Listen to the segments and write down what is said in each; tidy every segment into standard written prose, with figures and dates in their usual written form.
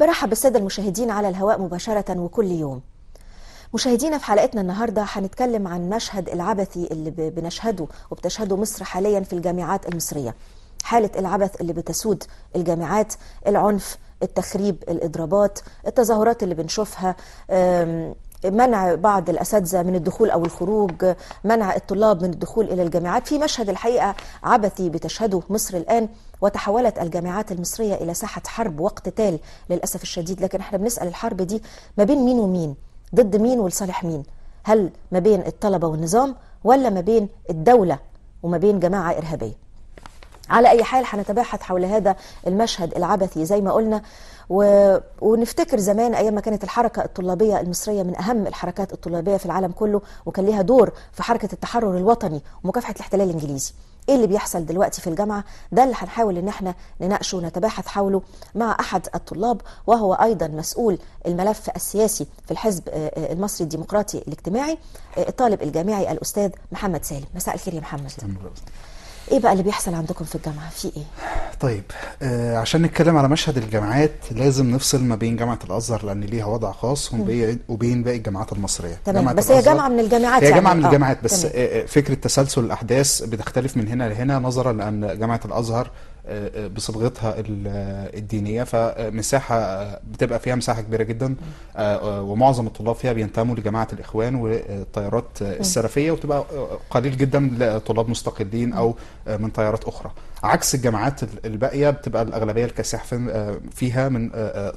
برحب بالسادة المشاهدين على الهواء مباشرة وكل يوم. مشاهدينا، في حلقتنا النهاردة هنتكلم عن مشهد العبثي اللي بنشهده وبتشهده مصر حاليا في الجامعات المصرية. حالة العبث اللي بتسود الجامعات، العنف، التخريب، الإضرابات، التظاهرات اللي بنشوفها، منع بعض الأساتذة من الدخول أو الخروج، منع الطلاب من الدخول إلى الجامعات. في مشهد الحقيقة عبثي بتشهده مصر الآن، وتحولت الجامعات المصرية إلى ساحة حرب واقتتال للأسف الشديد. لكن احنا بنسأل الحرب دي ما بين مين ومين؟ ضد مين ولصالح مين؟ هل ما بين الطلبة والنظام، ولا ما بين الدولة وما بين جماعة إرهابية؟ على أي حال هنتباحث حول هذا المشهد العبثي زي ما قلنا، ونفتكر زمان أيام ما كانت الحركة الطلابية المصرية من أهم الحركات الطلابية في العالم كله، وكان لها دور في حركة التحرر الوطني ومكافحة الاحتلال الإنجليزي. ايه اللي بيحصل دلوقتي في الجامعة؟ ده اللي هنحاول ان احنا نناقشه ونتباحث حوله مع احد الطلاب، وهو ايضا مسؤول الملف السياسي في الحزب المصري الديمقراطي الاجتماعي، الطالب الجامعي الاستاذ محمد سالم. مساء الخير يا محمد. ايه بقى اللي بيحصل عندكم في الجامعة؟ في ايه؟ طيب، عشان نتكلم على مشهد الجامعات لازم نفصل ما بين جامعة الازهر لان ليها وضع خاص وبين باقي الجامعات المصرية. تمام، بس هي جامعة من الجامعات، هي يعني جامعة من الجامعات، بس تمام. فكرة تسلسل الاحداث بتختلف من هنا لهنا نظرا لان جامعة الازهر بصبغتها الدينية، فمساحة بتبقى فيها مساحة كبيرة جدا، ومعظم الطلاب فيها بينتموا لجماعة الإخوان والتيارات السلفية، وتبقى قليل جدا لطلاب مستقلين أو من تيارات أخرى، عكس الجامعات الباقية بتبقى الأغلبية الكاسحة فيها من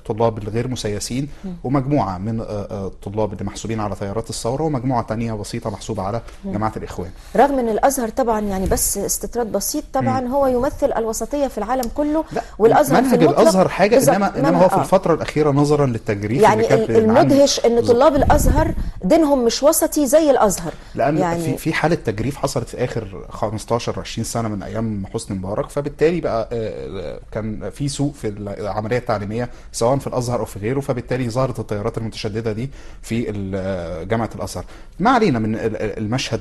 طلاب الغير مسيسين، ومجموعة من الطلاب اللي محسوبين على تيارات الثورة، ومجموعة تانية بسيطة محسوبة على جماعة الإخوان. رغم أن الأزهر طبعا، يعني بس استطراد بسيط، طبعا هو يمثل الوسطية في العالم كله، والأزهر منهج في المطلق الأزهر حاجة، إنما هو في الفترة الأخيرة نظرا للتجريف يعني اللي المدهش أن طلاب الأزهر دينهم مش وسطي زي الأزهر، لأن يعني في حالة تجريف حصلت في آخر 15-20 سنة من أيام حسني مبارك، فبالتالي بقى كان في سوء في العملية التعليمية سواء في الأزهر أو في غيره، فبالتالي ظهرت التيارات المتشددة دي في جامعة الأزهر. ما علينا من المشهد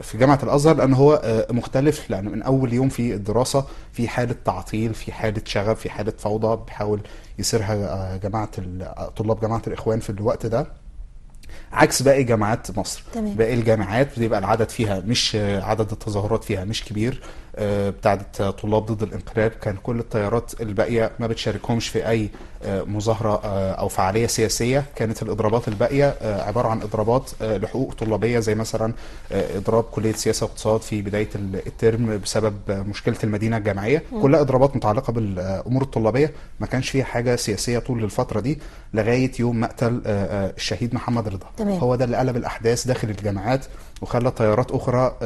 في جامعة الأزهر لأن هو مختلف، لأن من أول يوم في الدراسة في حالة تعطيل، في حالة شغب، في حالة فوضى بيحاول يسيرها طلاب جماعة الإخوان في الوقت ده، عكس باقي جامعات مصر. تمام. باقي الجامعات بيبقى العدد فيها مش عدد التظاهرات فيها مش كبير، بتاعت طلاب ضد الانقلاب كان كل التيارات الباقية ما بتشاركهمش في أي مظاهرة أو فعالية سياسية. كانت الإضرابات الباقية عبارة عن إضرابات لحقوق طلابية، زي مثلا إضراب كلية سياسة واقتصاد في بداية الترم بسبب مشكلة المدينة الجامعية، كلها إضرابات متعلقة بالأمور الطلابية، ما كانش فيها حاجة سياسية طول الفترة دي لغاية يوم مقتل الشهيد محمد رضا. تمام. هو ده اللي قلب الأحداث داخل الجامعات وخلى تيارات أخرى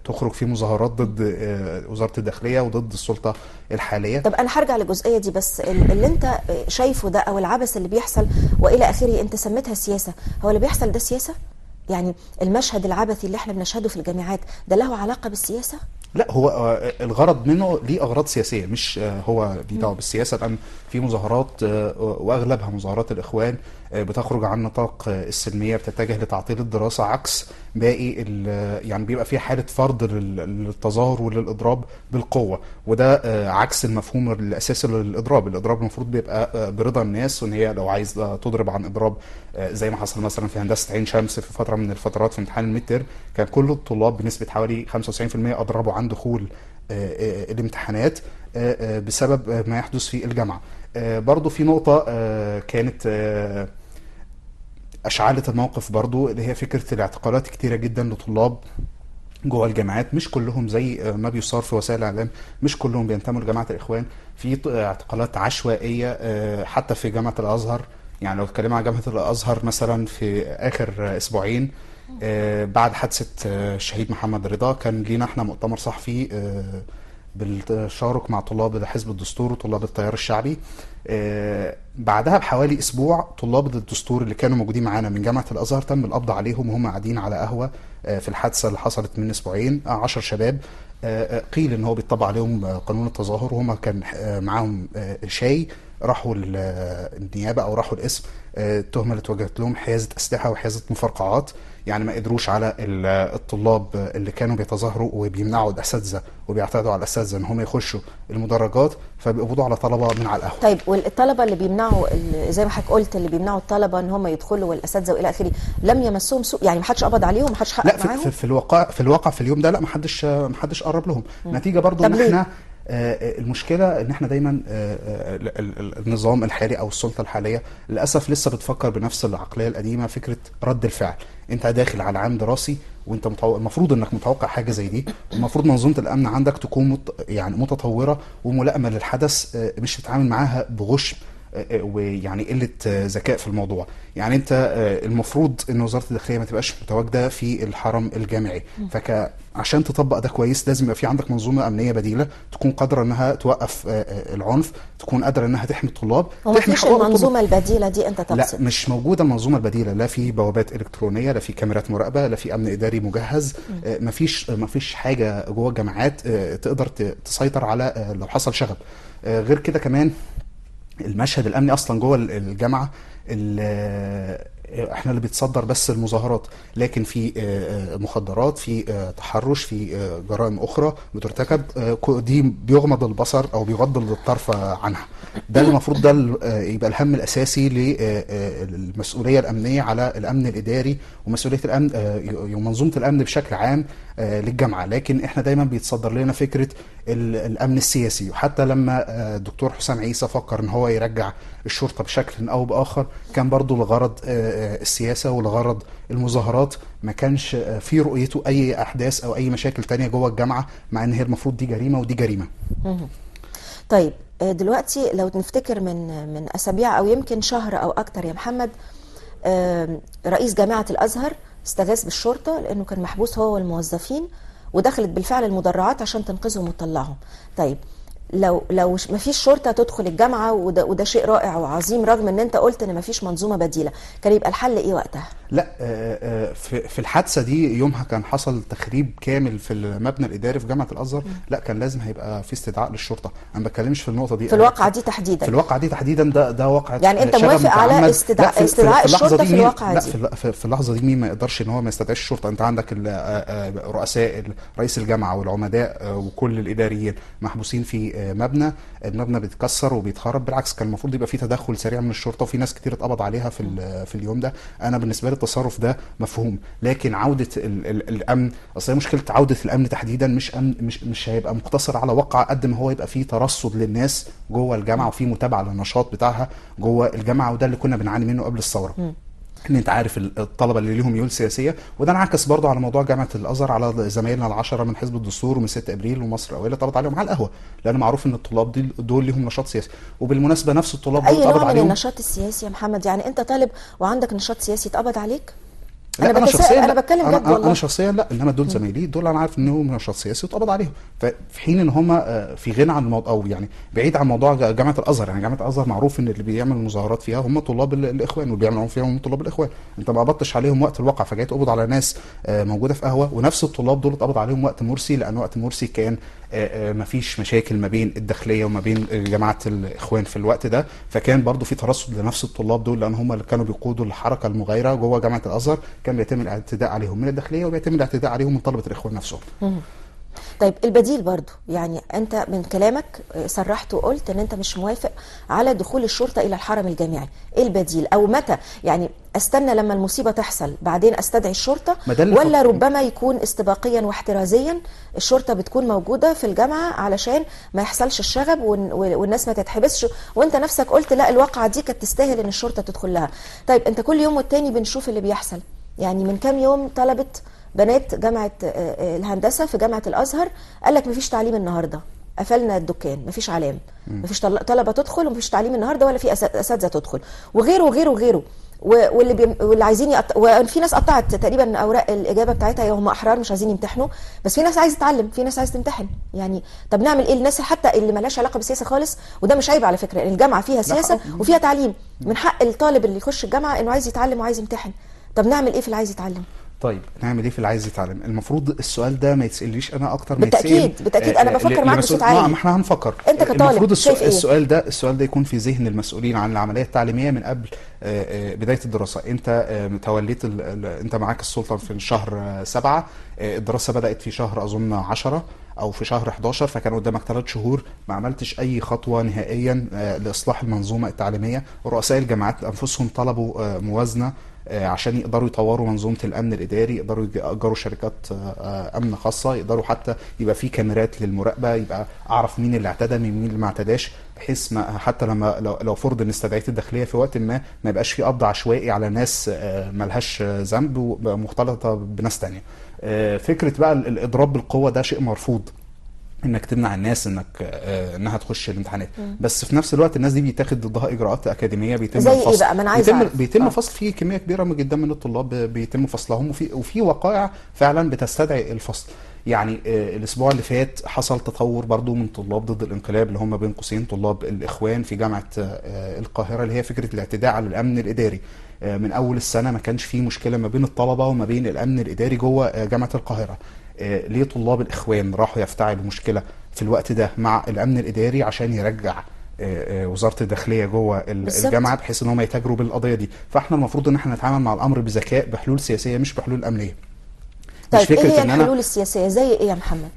تخرج في مظاهرات ضد وزارة الداخلية وضد السلطة الحالية. طب أنا هرجع للجزئية دي، بس اللي أنت شايفه ده أو العبث اللي بيحصل وإلى آخره أنت سميتها سياسة، هو اللي بيحصل ده سياسة؟ يعني المشهد العبثي اللي احنا بنشهده في الجامعات ده له علاقة بالسياسة؟ لا، هو الغرض منه ليه أغراض سياسية، مش هو ليه دعوة بالسياسة، لأن في مظاهرات وأغلبها مظاهرات الإخوان بتخرج عن نطاق السلمية، بتتجه لتعطيل الدراسة، عكس باقي يعني بيبقى فيه حالة فرض للتظاهر وللإضراب بالقوة، وده عكس المفهوم الأساسي للإضراب. الإضراب المفروض بيبقى برضا الناس، وإن هي لو عايز تضرب عن إضراب زي ما حصل مثلا في هندسة عين شمس في فترة من الفترات في امتحان الميد، كان كل الطلاب بنسبة حوالي 95% أضربوا عن دخول الامتحانات بسبب ما يحدث في الجامعة. برضو في نقطة كانت أشعلت الموقف برضو، اللي هي فكرة الاعتقالات كتيرة جدا لطلاب جوه الجامعات، مش كلهم زي ما بيصار في وسائل الاعلام، مش كلهم بينتموا لجماعه الاخوان، في اعتقالات عشوائيه حتى في جامعه الازهر. يعني لو اتكلمنا عن جامعه الازهر مثلا في اخر اسبوعين بعد حادثه الشهيد محمد رضا، كان لينا احنا مؤتمر صحفي بالتشارك مع طلاب حزب الدستور وطلاب التيار الشعبي. بعدها بحوالي اسبوع طلاب الدستور اللي كانوا موجودين معانا من جامعه الازهر تم القبض عليهم وهم قاعدين على قهوه في الحادثه اللي حصلت من اسبوعين. 10 شباب قيل ان هو بيطبق عليهم قانون التظاهر، وهم كان معاهم شاي، راحوا النيابه او راحوا القسم. التهمه اللي اتوجهت لهم حيازه اسلحه وحيازه مفرقعات. يعني ما قدروش على الطلاب اللي كانوا بيتظاهروا وبيمنعوا الاساتذه وبيعتادوا على الاساتذه ان هم يخشوا المدرجات، فبيقبضوا على طلبه من على القهوه. طيب والطلبه اللي بيمنعوا زي ما حضرتك قلت اللي بيمنعوا الطلبه ان هم يدخلوا والاساتذه والى اخره، لم يمسهم سوء؟ يعني ما حدش قبض عليهم، ما حدش حقق معاهم؟ لا، في الواقع في اليوم ده لا، ما حدش قرب لهم. نتيجه برضو ان احنا المشكله ان احنا دايما النظام الحالي او السلطه الحاليه للاسف لسه بتفكر بنفس العقليه القديمه، فكره رد الفعل. انت داخل على عام دراسي وانت المفروض انك متوقع حاجه زي دي، المفروض منظومه الامن عندك تكون يعني متطوره وملائمه للحدث، مش تتعامل معاها بغش ويعني قله ذكاء في الموضوع. يعني انت المفروض ان وزاره الداخليه ما تبقاش متواجده في الحرم الجامعي، عشان تطبق ده كويس لازم يبقى في عندك منظومه امنيه بديله تكون قادره انها توقف العنف، تكون قادره انها تحمي الطلاب. تحمي حقوق المنظومه البديله دي انت تقصد؟ لا، مش موجوده المنظومه البديله، لا في بوابات الكترونيه، لا في كاميرات مراقبه، لا في امن اداري مجهز. مفيش حاجه جوه الجامعات تقدر تسيطر على لو حصل شغب. غير كده كمان المشهد الامني اصلا جوه الجامعه احنا اللي بيتصدر بس المظاهرات، لكن في مخدرات، في تحرش، في جرائم اخرى بترتكب، دي بيغمض البصر او بيغض الطرف عنها. ده المفروض ده يبقى الهم الاساسي للمسؤوليه الامنيه على الامن الاداري ومسؤوليه الامن ومنظومه الامن بشكل عام للجامعه. لكن احنا دايما بيتصدر لنا فكره الامن السياسي، وحتى لما الدكتور حسام عيسى فكر ان هو يرجع الشرطه بشكل او باخر كان برضو لغرض السياسه ولغرض المظاهرات، ما كانش في رؤيته اي احداث او اي مشاكل تانية جوه الجامعه، مع ان هي المفروض دي جريمه ودي جريمه. طيب دلوقتي لو نفتكر من اسابيع او يمكن شهر او اكتر يا محمد، رئيس جامعه الازهر استغاث بالشرطه لانه كان محبوس هو والموظفين، ودخلت بالفعل المدرعات عشان تنقذهم وتطلعهم. طيب لو ما فيش شرطه تدخل الجامعه، وده شيء رائع وعظيم رغم ان انت قلت ان ما فيش منظومه بديله، كان يبقى الحل ايه وقتها؟ لا، في الحادثه دي يومها كان حصل تخريب كامل في المبنى الاداري في جامعه الازهر. لا، كان لازم هيبقى في استدعاء للشرطه. انا ما بتكلمش في النقطه دي، في الواقعه دي تحديدا. في الواقعه دي تحديدا ده واقع، يعني انت موافق على استدعاء الشرطه في الواقعه دي؟ لا، في اللحظه دي مين ما يقدرش ان هو ما يستدعيش الشرطه؟ انت عندك رؤساء رئيس الجامعه والعمداء وكل الاداريين محبوسين في المبنى بيتكسر وبيتخرب. بالعكس كان المفروض يبقى في تدخل سريع من الشرطه، وفي ناس كتير اتقبض عليها في اليوم ده. انا بالنسبه لي التصرف ده مفهوم، لكن عوده الامن، اصل هي مشكله عوده الامن تحديدا مش هيبقى مقتصر على واقعه قد ما هو يبقى فيه ترصد للناس جوه الجامعه وفي متابعه للنشاط بتاعها جوه الجامعه، وده اللي كنا بنعاني منه قبل الثوره. ان انت عارف الطلبه اللي ليهم ميول سياسيه، وده انعكس برضه على موضوع جامعه الازهر على زمايلنا ال10 من حزب الدستور ومن 6 ابريل ومصر الاولى اتقبض عليهم على القهوه، لان معروف ان الطلاب دول ليهم نشاط سياسي. وبالمناسبه نفس الطلاب دول اتقبض عليهم. اي نوع من النشاط السياسي يا محمد؟ يعني انت طالب وعندك نشاط سياسي اتقبض عليك؟ انا شخصيا انا بتكلم جد والله. انا شخصيا لا، انما دول زمايلي دول انا عارف انهم نشاط سياسي واتقبض عليهم، ففي حين ان هم في غنى عن الموضوع، او يعني بعيد عن موضوع جامعه الازهر. يعني جامعه الازهر معروف ان اللي بيعمل مظاهرات فيها هم طلاب الاخوان، واللي بيعملوا فيها هم طلاب الاخوان. انت ما قبضتش عليهم وقت الواقع، فجاي تقبض على ناس موجوده في قهوه. ونفس الطلاب دول اتقبض عليهم وقت مرسي، لان وقت مرسي كان ما فيش مشاكل ما بين الداخليه وما بين جماعه الاخوان في الوقت ده، فكان برضو في ترصد لنفس الطلاب دول، لان هم اللي كانوا بيقودوا الحركه المغايره جوه جامعه الازهر. كان بيتم الاعتداء عليهم من الداخليه وبيتم الاعتداء عليهم من طلبه الاخوان نفسهم. طيب البديل برضو، يعني انت من كلامك صرحت وقلت ان انت مش موافق على دخول الشرطه الى الحرم الجامعي. ايه البديل؟ او متى يعني استنى لما المصيبه تحصل بعدين استدعي الشرطه، ولا ربما يكون استباقيا واحترازيا الشرطه بتكون موجوده في الجامعه علشان ما يحصلش الشغب والناس ما تتحبسش، وانت نفسك قلت لا الواقعه دي كانت تستاهل ان الشرطه تدخل لها. طيب انت كل يوم والتاني بنشوف اللي بيحصل. يعني من كام يوم طلبه بنات جامعه الهندسه في جامعه الازهر قال لك مفيش تعليم النهارده، قفلنا الدكان، مفيش علام، مفيش طلبه تدخل، ومفيش تعليم النهارده ولا في اساتذه تدخل، وغيره وغيره وغيره. واللي عايزين وفي ناس قطعت تقريبا اوراق الاجابه بتاعتها، هم احرار مش عايزين يمتحنوا، بس في ناس عايزه تتعلم، في ناس عايزه تمتحن. يعني طب نعمل ايه؟ الناس حتى اللي مالهاش علاقه بالسياسه خالص، وده مش عيب على فكره، الجامعه فيها سياسه وفيها تعليم، من حق الطالب اللي يخش الجامعه انه عايز يتعلم وعايز يمتحن. طب نعمل ايه في اللي عايز يتعلم؟ طيب نعمل ايه في اللي عايز يتعلم؟ المفروض السؤال ده ما يتسأليش انا اكتر ما يتسأل بالتأكيد انا بفكر معاك بصوت ما عالي. احنا هنفكر. انت كطالب المفروض شايف ايه؟ السؤال ده يكون في ذهن المسؤولين عن العملية التعليمية من قبل بداية الدراسة. انت توليت انت معاك السلطة في شهر 7، الدراسة بدأت في شهر اظن 10 او في شهر 11، فكان قدامك 3 شهور ما عملتش اي خطوة نهائيا لاصلاح المنظومة التعليمية. رؤساء الجامعات انفسهم طلبوا موازنة عشان يقدروا يطوروا منظومة الأمن الإداري، يقدروا يأجروا شركات أمن خاصة، يقدروا حتى يبقى في كاميرات للمراقبة، يبقى أعرف مين اللي اعتدى من مين اللي ما اعتداش، بحيث ما حتى لما لو فرض ان استدعيت الداخلية في وقت ما يبقاش في قبض عشوائي على ناس ملهاش ذنب مختلطة بناس تانية. فكرة بقى الإضراب بالقوة ده شيء مرفوض، انك تمنع الناس انها تخش الامتحانات. بس في نفس الوقت الناس دي بيتاخد ضدها اجراءات اكاديميه، بيتم زي الفصل. ايه بقى؟ ما انا عايز اعرف. بيتم فصل في كميه كبيره جدا من الطلاب، بيتم فصلهم، وفي وقائع فعلا بتستدعي الفصل. يعني الاسبوع اللي فات حصل تطور برضو من طلاب ضد الانقلاب، اللي هم بين قوسين طلاب الاخوان في جامعه القاهره، اللي هي فكره الاعتداء على الامن الاداري. من اول السنه ما كانش في مشكله ما بين الطلبه وما بين الامن الاداري جوه جامعه القاهره. ليه طلاب الاخوان راحوا يفتعلوا مشكله في الوقت ده مع الامن الاداري عشان يرجع وزاره الداخليه جوه الجامعه، بحيث ان هم يتاجروا بالقضيه دي؟ فاحنا المفروض ان احنا نتعامل مع الامر بذكاء، بحلول سياسيه مش بحلول امنيه. طيب ايه هي الحلول السياسيه؟ زي ايه يا محمد؟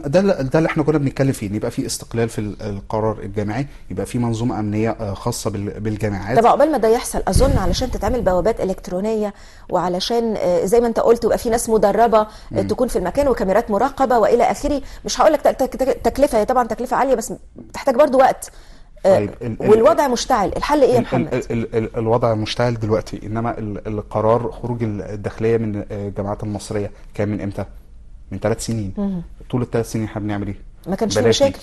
ده اللي احنا كنا بنتكلم فيه، ان يبقى في استقلال في القرار الجامعي، يبقى في منظومه امنيه خاصه بالجامعات. طب عقبال ما ده يحصل اظن علشان تتعمل بوابات الكترونيه، وعلشان زي ما انت قلت يبقى في ناس مدربه تكون في المكان وكاميرات مراقبه والى اخره. مش هقول لك تكلفه، هي طبعا تكلفه عاليه بس تحتاج برضو وقت. طيب والوضع مشتعل، الحل ايه يا محمد؟ الوضع مشتعل دلوقتي، انما القرار خروج الداخليه من الجامعات المصريه كان من امتى؟ من 3 سنين. طول ال3 سنين احنا بنعمل ايه؟ ما كانش في مشاكل،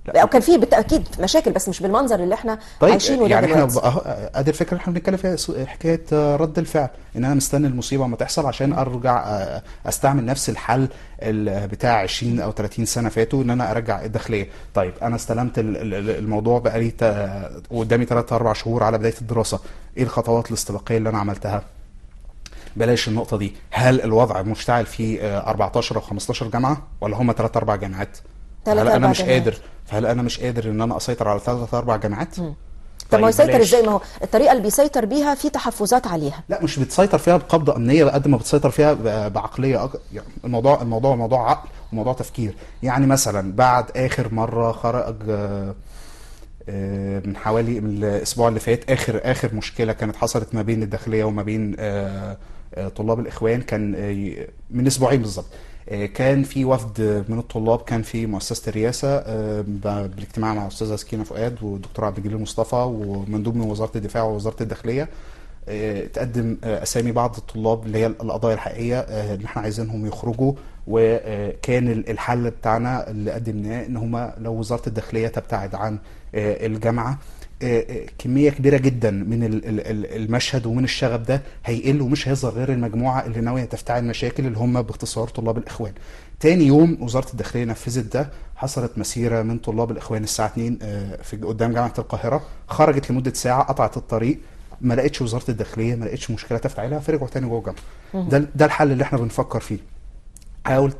او كان في بالتاكيد مشاكل بس مش بالمنظر اللي احنا عايشينه يعني ده دلوقتي. ادي الفكره اللي احنا بنتكلم فيها، حكايه رد الفعل، ان انا مستني المصيبه ما تحصل عشان ارجع استعمل نفس الحل بتاع 20 او 30 سنه فاتوا، ان انا ارجع الداخليه. طيب انا استلمت الموضوع بقى لي قدامي 3 4 شهور على بدايه الدراسه، ايه الخطوات الاستباقيه اللي انا عملتها؟ بلاش النقطه دي. هل الوضع مشتعل في 14 او 15 جامعه، ولا هم 3 4 جامعات؟ هل انا مش قادر ان انا اسيطر على 3 4 جامعات؟ طب ما هو يسيطر ازاي؟ ما هو الطريقه اللي بيسيطر بيها في تحفظات عليها. لا، مش بتسيطر فيها بقبضه امنيه قد ما بتسيطر فيها بعقليه يعني الموضوع موضوع عقل وموضوع تفكير. يعني مثلا بعد اخر مره خرج من حوالي من الاسبوع اللي فات، اخر مشكله كانت حصلت ما بين الداخليه وما بين طلاب الاخوان، كان من اسبوعين بالظبط. كان في وفد من الطلاب كان في مؤسسه الرئاسه بالاجتماع مع الاستاذه سكينه فؤاد والدكتور عبد الجليل مصطفى ومندوب من وزاره الدفاع ووزاره الداخليه. تقدم اسامي بعض الطلاب اللي هي القضايا الحقيقيه اللي احنا عايزينهم يخرجوا، وكان الحل بتاعنا اللي قدمناه ان هم لو وزاره الداخليه تبتعد عن الجامعه، كميه كبيره جدا من المشهد ومن الشغب ده هيقل، ومش هيظهر غير المجموعه اللي ناويه تفتعل مشاكل، اللي هم باختصار طلاب الاخوان. تاني يوم وزاره الداخليه نفذت ده، حصلت مسيره من طلاب الاخوان الساعه 2 في قدام جامعه القاهره، خرجت لمده ساعه، قطعت الطريق، ما لقيتش وزاره الداخليه، ما لقيتش مشكله تفتعلها، فرجعوا تاني جوه الجامعه. ده الحل اللي احنا بنفكر فيه.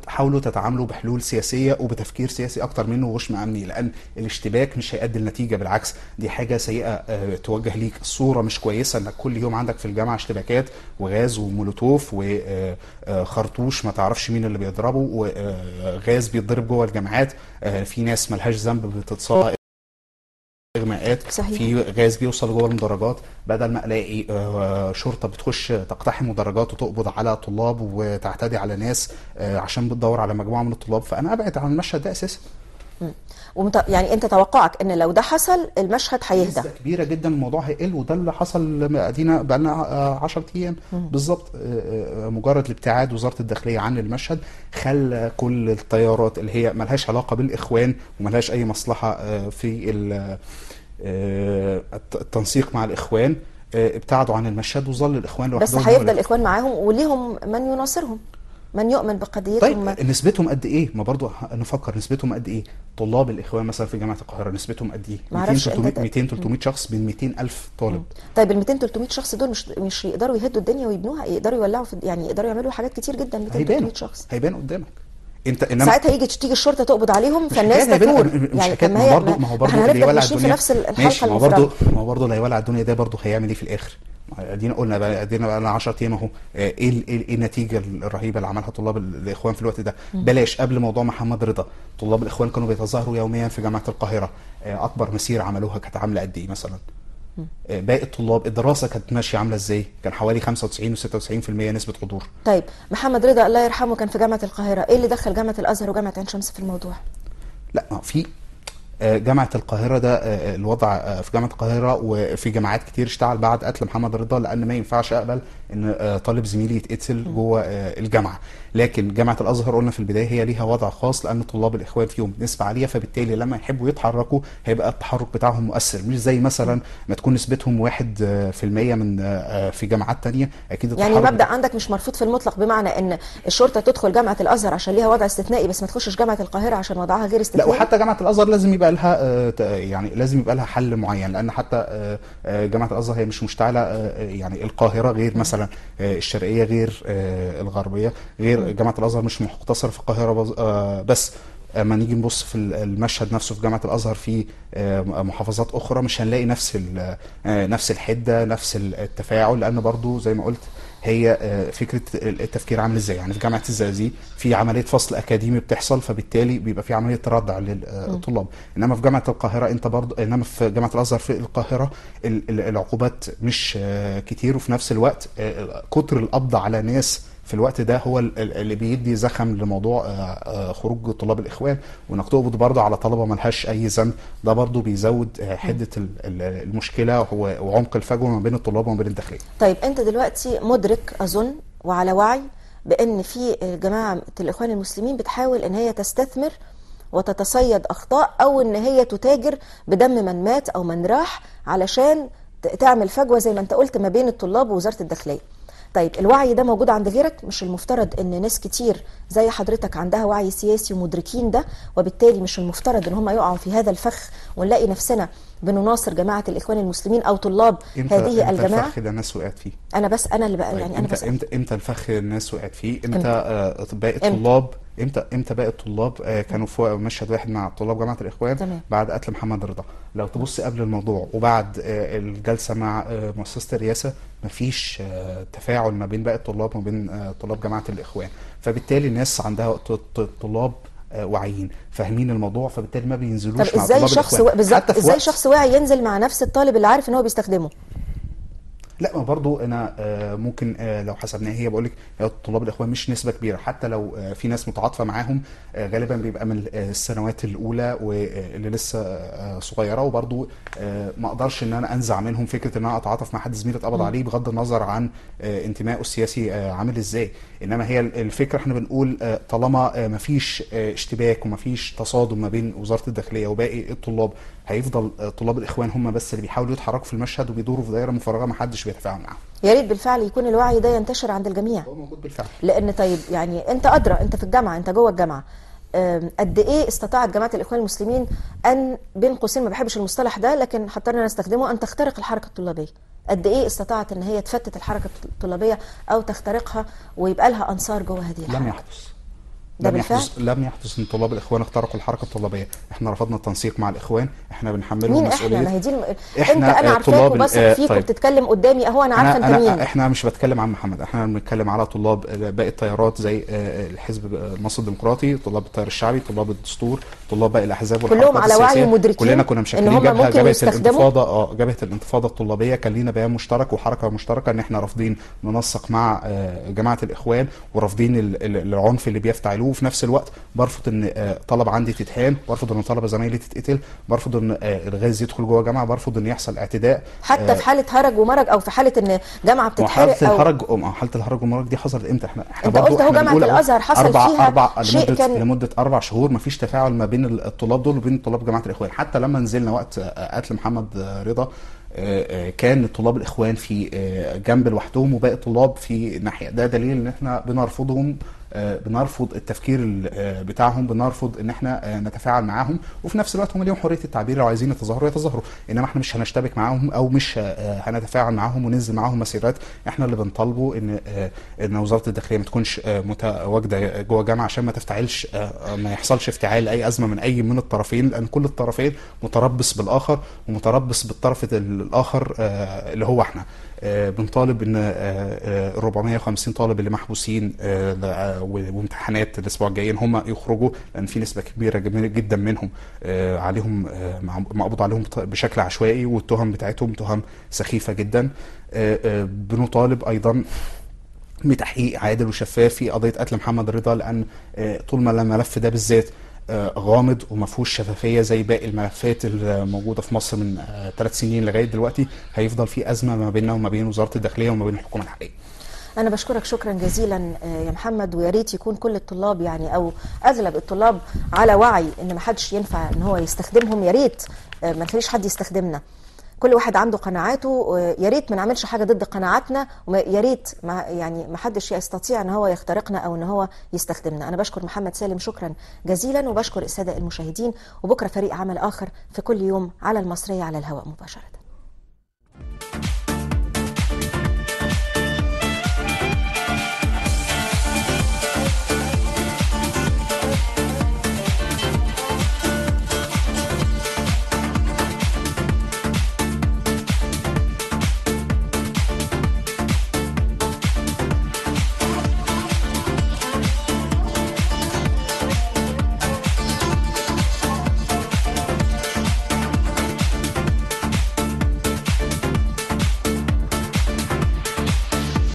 حاولوا تتعاملوا بحلول سياسيه وبتفكير سياسي اكتر منه وغشم امني، لان الاشتباك مش هيؤدي النتيجه، بالعكس دي حاجه سيئه توجه ليك صوره مش كويسه، انك كل يوم عندك في الجامعه اشتباكات وغاز ومولوتوف وخرطوش ما تعرفش مين اللي بيضربه، وغاز بيتضرب جوه الجامعات، في ناس ملهاش ذنب بتتصاب، اغماءات، في غاز بيوصل جوه المدرجات، بدل ما الاقي شرطه بتخش تقتحم مدرجات وتقبض على طلاب وتعتدي على ناس عشان بتدور على مجموعه من الطلاب، فانا ابعد عن المشهد ده اساسا. يعني انت توقعك ان لو ده حصل المشهد هيهدى؟ نسبه كبيره جدا الموضوع هيقل، وده اللي حصل. ادينا بقى لنا 10 ايام بالظبط، مجرد الابتعاد وزاره الداخليه عن المشهد خلى كل التيارات اللي هي ملهاش علاقه بالاخوان وملهاش اي مصلحه في التنسيق مع الاخوان ابتعدوا عن المشهد، وظل الاخوان لوحدهم. بس هيفضل الاخوان معاهم وليهم من يناصرهم. من يؤمن بقضيتهم. طيب نسبتهم قد ايه؟ ما برضو نفكر نسبتهم قد ايه. طلاب الاخوان مثلا في جامعه القاهره نسبتهم قد ايه؟ 200 300 200 300 شخص من 200,000 طالب. طيب ال 200 300 شخص دول مش يقدروا يهدوا الدنيا ويبنوها، يقدروا يولعوا يعني يقدروا يعملوا حاجات كتير جدا. 200 300 شخص هيبان قدامك انت. انما ساعتها تيجي الشرطه تقبض عليهم فالناس تثور. يعني ما هو برضه اللي يولع الدنيا في نفس الحلقه ماشي. ما هو برضه اللي هيولع الدنيا ده برضه هيعمل ايه في الاخر؟ ادينا قلنا بقى، ادينا بقى لنا 10 ايام اهو. ايه النتيجه الرهيبه اللي عملها طلاب الاخوان في الوقت ده؟ بلاش قبل موضوع محمد رضا، طلاب الاخوان كانوا بيتظاهروا يوميا في جامعه القاهره. اكبر مسيره عملوها كانت عامله قد ايه مثلا؟ باقي الطلاب الدراسه كانت ماشيه عامله ازاي؟ كان حوالي 95 و96% نسبه حضور. طيب محمد رضا الله يرحمه كان في جامعه القاهره، ايه اللي دخل جامعه الازهر وجامعه عين شمس في الموضوع؟ لا في جامعة القاهرة ده الوضع في جامعة القاهرة وفي جامعات كتير اشتعل بعد قتل محمد رضا، لأن ما ينفعش أقبل إن طالب زميلي يتقتل جوه الجامعة. لكن جامعة الأزهر قلنا في البداية هي ليها وضع خاص، لأن طلاب الإخوان فيهم نسبة عالية، فبالتالي لما يحبوا يتحركوا هيبقى التحرك بتاعهم مؤثر، مش زي مثلا ما تكون نسبتهم 1% من في جامعات تانية. أكيد يعني مبدأ عندك مش مرفوض في المطلق، بمعنى إن الشرطة تدخل جامعة الأزهر عشان ليها وضع استثنائي، بس ما تخشش جامعة القاهرة عشان وضعها غير استثنائي. لا، وحتى جامعة الأزهر لازم يبقى لها يعني لازم يبقى لها حل معين، لأن حتى جامعة الأزهر هي مش مشتعلة. يعني القاهرة غير مثلا الشرقية غير الغربية غير. جامعة الأزهر مش مقتصرة في القاهرة بس. اما نيجي نبص في المشهد نفسه في جامعة الأزهر في محافظات أخرى مش هنلاقي نفس الحدة نفس التفاعل، لأن برضو زي ما قلت هي فكرة التفكير عامل ازاي. يعني في جامعة الزقازيق في عملية فصل أكاديمي بتحصل، فبالتالي بيبقى في عملية تردع للطلاب. إنما في جامعة القاهرة انت برضو، إنما في جامعة الأزهر في القاهرة العقوبات مش كتير، وفي نفس الوقت كتر القبض على ناس في الوقت ده هو اللي بيدي زخم لموضوع خروج طلاب الاخوان. وانك تقبض برضه على طلبه ملهاش اي ذنب، ده برضه بيزود حده المشكله وعمق الفجوه ما بين الطلاب وما بين الداخليه. طيب انت دلوقتي مدرك اظن وعلى وعي بان في جماعه الاخوان المسلمين بتحاول ان هي تستثمر وتتصيد اخطاء، او ان هي تتاجر بدم من مات او من راح علشان تعمل فجوه زي ما انت قلت ما بين الطلاب ووزاره الداخليه. طيب الوعي ده موجود عند غيرك؟ مش المفترض ان ناس كتير زي حضرتك عندها وعي سياسي ومدركين ده، وبالتالي مش المفترض ان هم يقعوا في هذا الفخ ونلاقي نفسنا بنناصر جماعه الاخوان المسلمين او طلاب هذه الجماعه؟ الفخ ده الناس وقعت فيه. انا اللي بقى يعني انا بس امتى الفخ الناس وقعت فيه؟ باقي الطلاب امتى باقي الطلاب كانوا في مشهد واحد مع طلاب جامعه الاخوان تمام. بعد قتل محمد رضا. لو تبص قبل الموضوع وبعد الجلسه مع مؤسسه الرئاسه مفيش تفاعل ما بين باقي الطلاب وما بين طلاب جامعه الاخوان، فبالتالي الناس عندها طلاب واعيين فاهمين الموضوع، فبالتالي ما بينزلوش طب مع ازاي طلاب شخص الاخوان. بالظبط ازاي شخص واعي ينزل مع نفس الطالب اللي عارف ان هو بيستخدمه؟ لا، ما برضو انا ممكن لو حسبناها هي بقول لك طلاب الاخوان مش نسبه كبيره، حتى لو في ناس متعاطفه معاهم غالبا بيبقى من السنوات الاولى واللي لسه صغيره، وبرضو ما اقدرش ان انا انزع منهم فكره ان انا اتعاطف مع حد زميلي اتقبض عليه بغض النظر عن انتمائه السياسي عامل ازاي. انما هي الفكره احنا بنقول طالما ما فيش اشتباك وما فيش تصادم ما بين وزاره الداخليه وباقي الطلاب، هيفضل طلاب الاخوان هم بس اللي بيحاولوا يتحركوا في المشهد وبيدوروا في دائره مفرغه ما حدش بيتفاعل معاهم. يا ريت بالفعل يكون الوعي ده ينتشر عند الجميع. هو موجود بالفعل. لان طيب يعني انت ادرى، انت في الجامعه، انت جوه الجامعه، قد ايه استطاعت جماعه الاخوان المسلمين ان بين قوسين ما بحبش المصطلح ده لكن حضرنا نستخدمه ان تخترق الحركه الطلابيه؟ قد ايه استطاعت ان هي تفتت الحركه الطلابيه او تخترقها ويبقى لها انصار جوه هذه الحركه؟ لم يحدث. لم يحدث ان طلاب الاخوان اخترقوا الحركه الطلابيه. احنا رفضنا التنسيق مع الاخوان، احنا بنحملهم مسؤوليه. مين احنا؟ ما هي دي انا عارفاك وبثق فيك وبتتكلم قدامي اهو، انا عارفه انت مين. احنا مش بتكلم عن محمد، احنا بنتكلم على طلاب باقي التيارات زي الحزب المصري الديمقراطي، طلاب التيار الشعبي، طلاب الدستور، طلاب باقي الاحزاب كلهم على وعي ومدركين كلنا كنا مشكلين جبهه الانتفاضه الطلابيه. كان لينا بيان مشترك وحركه مشتركه ان احنا رافضين ننسق مع جماعه الاخوان ورافضين العنف اللي بيفتعلوه، وفي نفس الوقت برفض ان طلب عندي تتهان، برفض ان طلبه زمايلي تتقتل، برفض ان الغاز يدخل جوه جامعه، برفض ان يحصل اعتداء حتى في حاله هرج ومرج او في حاله ان جامعه بتتحرق. حاله الهرج والمرج دي حصلت امتى؟ احنا انت قلت اهو جامعه الازهر حصل فيها شيء لمده 4 شهور ما فيش تفاعل ما بين الطلاب دول وبين طلاب جامعه الاخوان. حتى لما نزلنا وقت قتل محمد رضا كان طلاب الاخوان في جنب لوحدهم وباقي الطلاب في ناحيه، ده دليل ان احنا بنرفضهم بنرفض التفكير بتاعهم، بنرفض ان احنا نتفاعل معاهم، وفي نفس الوقت هم ليهم حريه التعبير، لو عايزين يتظاهروا يتظاهروا، انما احنا مش هنشتبك معاهم او مش هنتفاعل معاهم وننزل معاهم مسيرات. احنا اللي بنطالبه ان وزاره الداخليه ما تكونش متواجده جوه الجامعه عشان ما تفتعلش، ما يحصلش افتعال اي ازمه من اي من الطرفين، لان كل الطرفين متربص بالاخر ومتربص بالطرف الاخر اللي هو احنا. بنطالب ان 450 طالب اللي محبوسين وامتحانات الاسبوع الجاي هم يخرجوا، لان في نسبه كبيره جدا منهم عليهم مقبوض عليهم بشكل عشوائي، والتهم بتاعتهم تهم سخيفه جدا. بنطالب ايضا بتحقيق عادل وشفاف في قضيه قتل محمد رضا، لان طول ما الملف ده بالذات غامض وما فيهوش شفافيه زي باقي الملفات الموجوده في مصر من 3 سنين لغايه دلوقتي، هيفضل في ازمه ما بيننا وما بين وزاره الداخليه وما بين الحكومه الحاليه. أنا بشكرك شكرا جزيلا يا محمد، ويا ريت يكون كل الطلاب يعني أو أغلب الطلاب على وعي إن ما حدش ينفع إن هو يستخدمهم. يا ريت ما نخليش حد يستخدمنا، كل واحد عنده قناعاته، يا ريت ما نعملش حاجه ضد قناعاتنا، ويا ريت ما حدش يستطيع ان هو يخترقنا او ان هو يستخدمنا. انا بشكر محمد سالم شكرا جزيلا، وبشكر الساده المشاهدين، وبكره فريق عمل اخر في كل يوم على المصريه على الهواء مباشره.